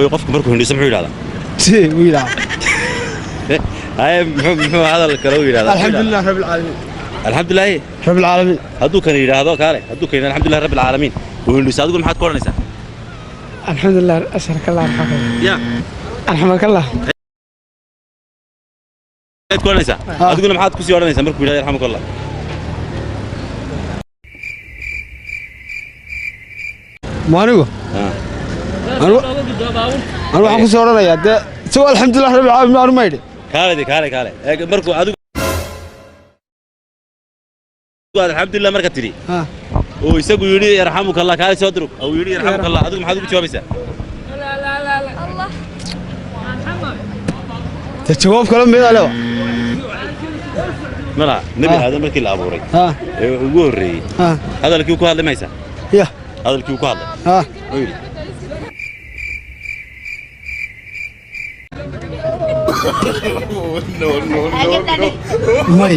قفك مركو هندي سمحوا لي هذا سي ويلا هاي محو هذا الكروي هذا الحمد لله رب العالمين الحمد لله رب العالمين هدو كان يراهدو كاله هدو كان الحمد لله رب العالمين وهندي سادقول maxaad qoranaysaa الحمد لله أشهرك الله الحمد يا أرحمك الله maxaad qoranaysaa adiguna maxaad ku sii oranaysaa markuu yiraahdo yarxamuka Allah مانيغو أنا waxaan ku soo oranayaa de soo alxamdulillah rabbil caalamiin aan maydhay kaale markuu adigu الحمد لله marka tiri oo isagu yiri yarxamuka Allah kaale soo diro oo yiri yarxamuka Allah adigu maxaad ugu jawaabaysaa لا الله jawaab kale mid alewa mala nabi aadan markii la abuuray ugu horeeyay hadalkii ku hadlamaysa ya hadalkii ku hadlay no may